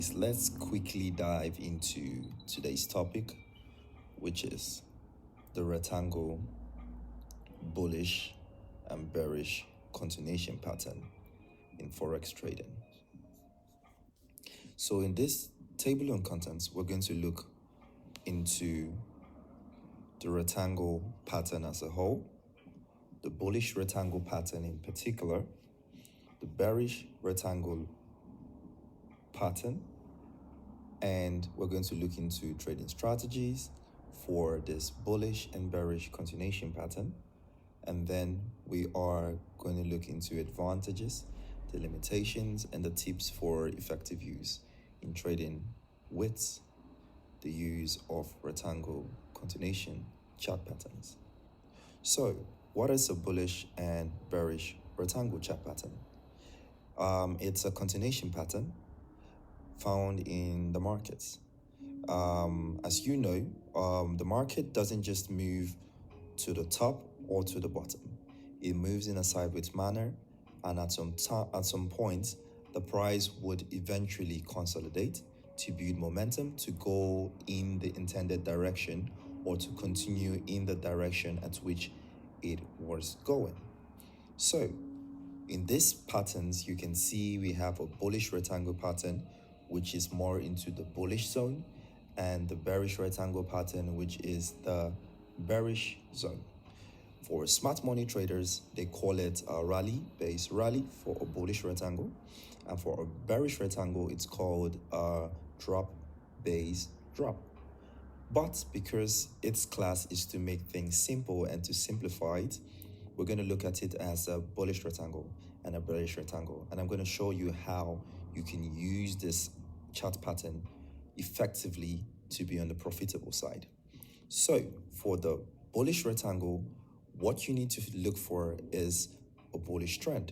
Let's quickly dive into today's topic, which is the rectangle bullish and bearish continuation pattern in forex trading. So in this table on contents, we're going to look into the rectangle pattern as a whole, the bullish rectangle pattern in particular, the bearish rectangle pattern, and we're going to look into trading strategies for this bullish and bearish continuation pattern. And then we are going to look into advantages, the limitations, and the tips for effective use in trading with the use of rectangle continuation chart patterns. So, what is a bullish and bearish rectangle chart pattern? It's a continuation pattern found in the markets. As you know, the market doesn't just move to the top or to the bottom. It moves in a sideways manner, and at some point, the price would eventually consolidate to build momentum to go in the intended direction or to continue in the direction at which it was going. So, in these patterns, you can see we have a bullish rectangle pattern, which is more into the bullish zone, and the bearish rectangle pattern, which is the bearish zone. For smart money traders, they call it a rally-based rally for a bullish rectangle. And for a bearish rectangle, it's called a drop-based drop. But because its class is to make things simple and to simplify it, we're going to look at it as a bullish rectangle and a bearish rectangle. And I'm going to show you how you can use this chart pattern effectively to be on the profitable side. So for the bullish rectangle, what you need to look for is a bullish trend.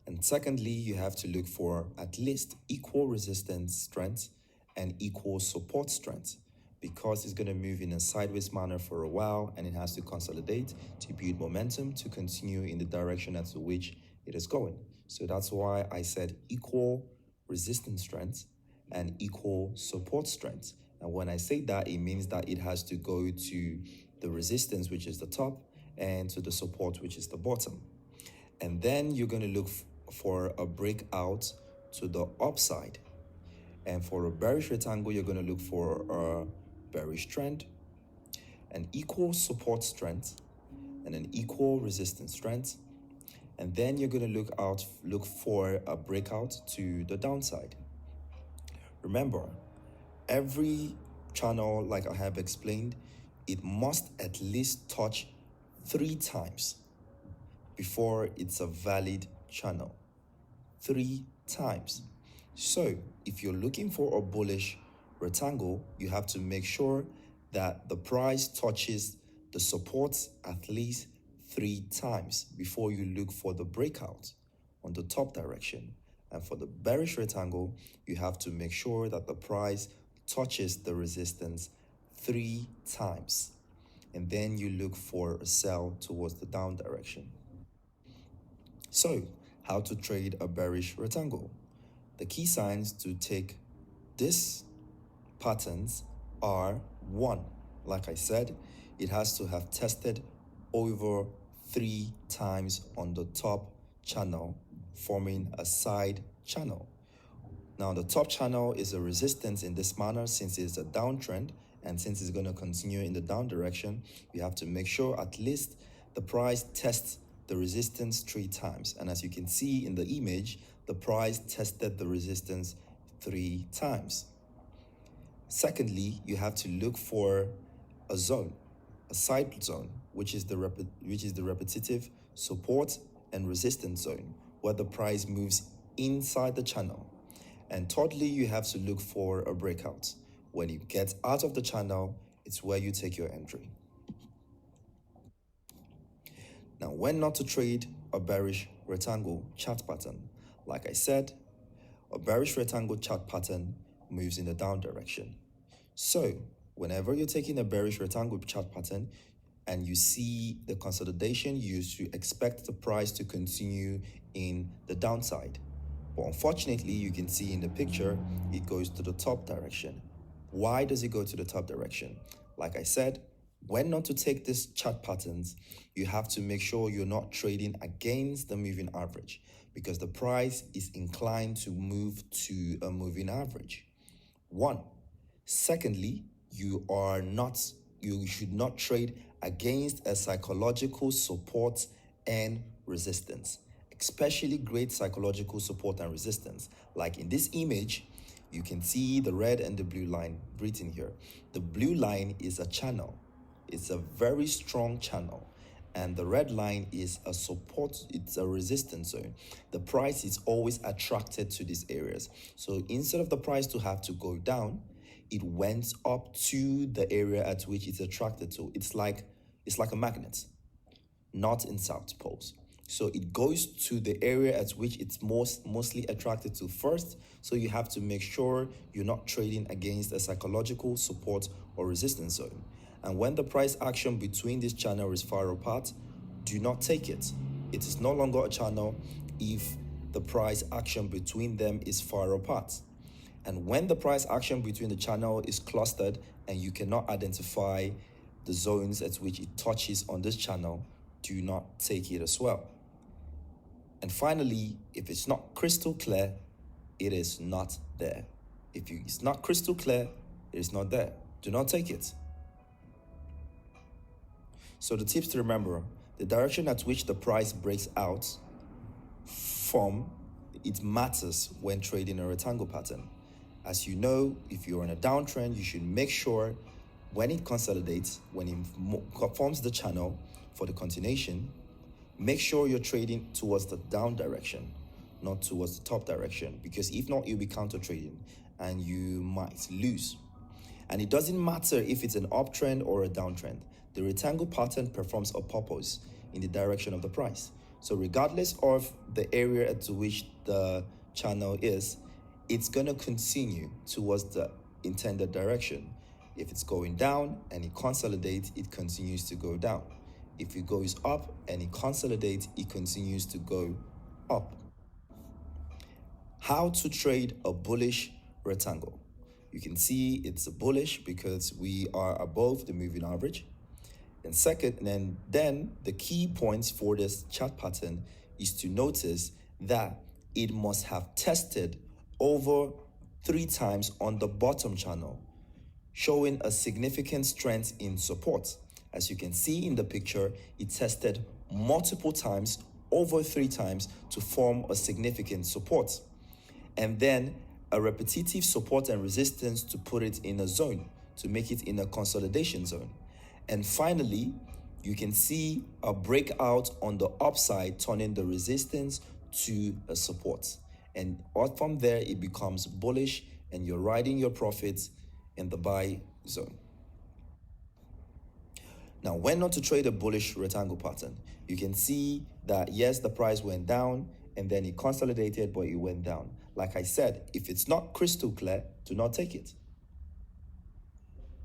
And secondly, you have to look for at least equal resistance strength and equal support strength, because it's going to move in a sideways manner for a while and it has to consolidate to build momentum to continue in the direction as to which it is going. So that's why I said equal resistance strength and equal support strength. And when I say that, it means that it has to go to the resistance, which is the top, and to the support, which is the bottom. And then you're going to look for a breakout to the upside. And for a bearish rectangle, you're going to look for a bearish trend, an equal support strength, and an equal resistance strength. And then you're going to look for a breakout to the downside. Remember, every channel, like I have explained, it must at least touch 3 times before it's a valid channel. 3 times. So if you're looking for a bullish rectangle, you have to make sure that the price touches the supports at least 3 times before you look for the breakout on the top direction. And for the bearish rectangle, you have to make sure that the price touches the resistance 3 times. And then you look for a sell towards the down direction. So, how to trade a bearish rectangle? The key signs to take these patterns are: 1, like I said, it has to have tested over 3 times on the top channel, forming a side channel. Now, the top channel is a resistance in this manner since it's a downtrend, and since it's going to continue in the down direction, you have to make sure at least the price tests the resistance 3 times. And as you can see in the image, the price tested the resistance 3 times. Secondly, you have to look for a zone, a side zone, which is the repetitive support and resistance zone, where the price moves inside the channel. And thirdly, you have to look for a breakout. When you get out of the channel, it's where you take your entry. Now, when not to trade a bearish rectangle chart pattern? Like I said, a bearish rectangle chart pattern moves in the down direction. So, whenever you're taking a bearish rectangle chart pattern and you see the consolidation, you should expect the price to continue in the downside. But unfortunately, you can see in the picture, it goes to the top direction. Why does it go to the top direction? Like I said, when not to take these chart patterns, you have to make sure you're not trading against the moving average, because the price is inclined to move to a moving average. One. Secondly, you should not trade against a psychological support and resistance, especially great psychological support and resistance. Like in this image, you can see the red and the blue line written here. The blue line is a channel. It's a very strong channel. And the red line is a support, it's a resistance zone. The price is always attracted to these areas. So instead of the price to have to go down, it went up to the area at which it's attracted to. It's like a magnet, not in south poles. So it goes to the area at which it's mostly attracted to first. So you have to make sure you're not trading against a psychological support or resistance zone. And when the price action between this channel is far apart, do not take it. It is no longer a channel if the price action between them is far apart. And when the price action between the channel is clustered and you cannot identify the zones at which it touches on this channel, do not take it as well. And finally, if it's not crystal clear, it is not there. If it's not crystal clear, it is not there. Do not take it. So the tips to remember: the direction at which the price breaks out from, it matters when trading a rectangle pattern. As you know, if you're in a downtrend, you should make sure when it consolidates, when it forms the channel for the continuation, make sure you're trading towards the down direction, not towards the top direction, because if not, you'll be counter trading and you might lose. And it doesn't matter if it's an uptrend or a downtrend. The rectangle pattern performs a purpose in the direction of the price. So regardless of the area to which the channel is, it's going to continue towards the intended direction. If it's going down and it consolidates, it continues to go down. If it goes up and it consolidates, it continues to go up. How to trade a bullish rectangle? You can see it's a bullish because we are above the moving average. And second, and then the key points for this chart pattern is to notice that it must have tested over 3 times on the bottom channel, showing a significant strength in support. As you can see in the picture, it tested multiple times, over 3 times, to form a significant support. And then a repetitive support and resistance to put it in a zone, to make it in a consolidation zone. And finally, you can see a breakout on the upside, turning the resistance to a support. And from there, it becomes bullish and you're riding your profits in the buy zone. Now, when not to trade a bullish rectangle pattern, you can see that yes, the price went down and then it consolidated, but it went down. Like I said, if it's not crystal clear, do not take it.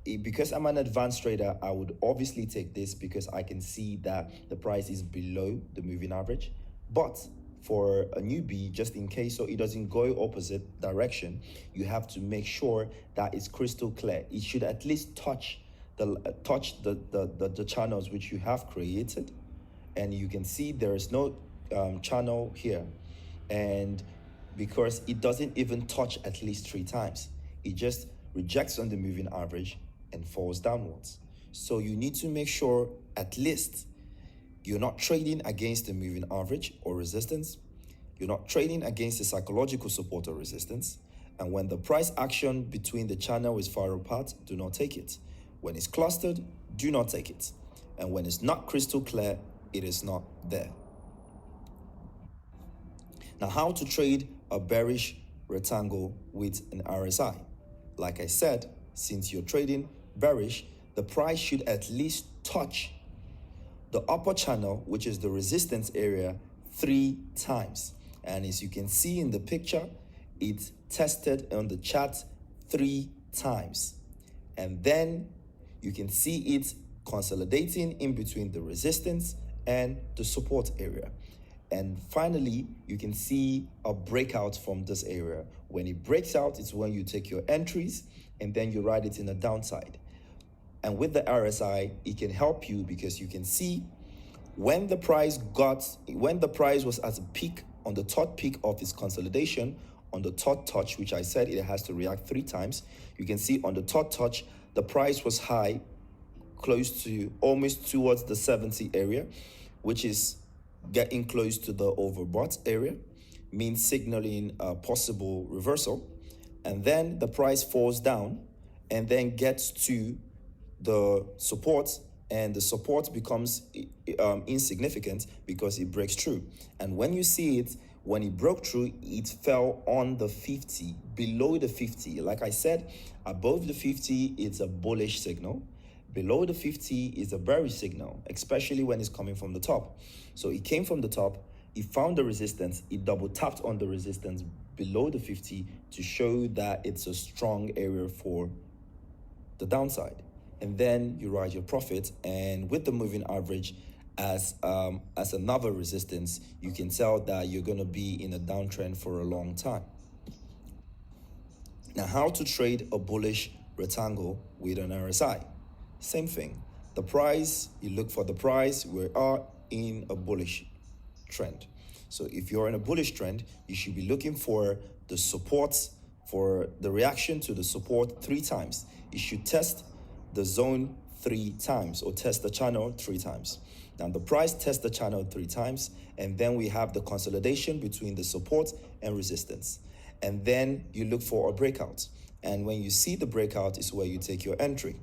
Because I'm an advanced trader, I would obviously take this because I can see that the price is below the moving average. But for a newbie, just in case so it doesn't go opposite direction, you have to make sure that it's crystal clear. It should at least touch the channels which you have created. And you can see there is no channel here. And because it doesn't even touch at least 3 times, it just rejects on the moving average and falls downwards. So you need to make sure at least you're not trading against the moving average or resistance. You're not trading against the psychological support or resistance. And when the price action between the channel is far apart, do not take it. When it's clustered, do not take it. And when it's not crystal clear, it is not there. Now, how to trade a bearish rectangle with an RSI? Like I said, since you're trading bearish, the price should at least touch the upper channel, which is the resistance area, 3 times. And as you can see in the picture, it tested on the chart 3 times. And then you can see it consolidating in between the resistance and the support area. And finally, you can see a breakout from this area. When it breaks out, it's when you take your entries and then you write it in a downside. And with the RSI, it can help you because you can see when the price was at a peak, on the third peak of its consolidation, on the third touch, which I said it has to react 3 times, you can see on the third touch, the price was high, close to almost towards the 70 area, which is getting close to the overbought area, means signaling a possible reversal. And then the price falls down and then gets to the support, and the support becomes insignificant because it breaks through. And when you see it, when it broke through, it fell on the 50, below the 50. Like I said, above the 50, it's a bullish signal. Below the 50 is a bearish signal, especially when it's coming from the top. So it came from the top, it found the resistance, it double tapped on the resistance below the 50 to show that it's a strong area for the downside. And then you write your profit, and with the moving average as another resistance, you can tell that you're going to be in a downtrend for a long time. Now, how to trade a bullish rectangle with an RSI? Same thing. The price, you look for the price. We are in a bullish trend. So if you're in a bullish trend, you should be looking for the supports, for the reaction to the support 3 times. You should test the zone 3 times, or test the channel 3 times. Now the price tests the channel 3 times, and then we have the consolidation between the support and resistance. And then you look for a breakout. And when you see the breakout is where you take your entry.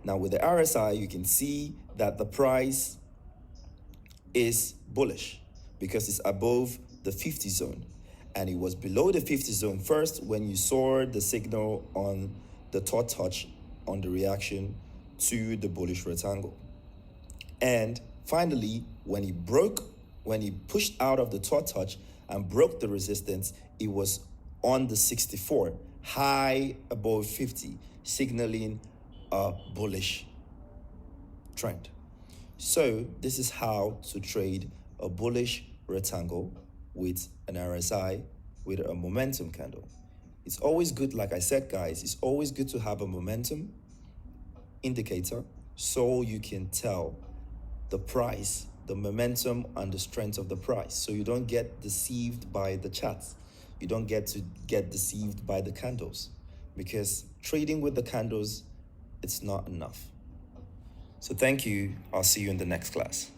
Now with the RSI, you can see that the price is bullish because it's above the 50 zone. And it was below the 50 zone first when you saw the signal on the third touch on the reaction to the bullish rectangle. And finally, when he pushed out of the third touch and broke the resistance, it was on the 64, high above 50, signaling a bullish trend. So this is how to trade a bullish rectangle with an RSI with a momentum candle. It's always good, like I said, guys, it's always good to have a momentum indicator so you can tell the price, the momentum and the strength of the price. So you don't get deceived by the charts. You don't get deceived by the candles, because trading with the candles, it's not enough. So thank you. I'll see you in the next class.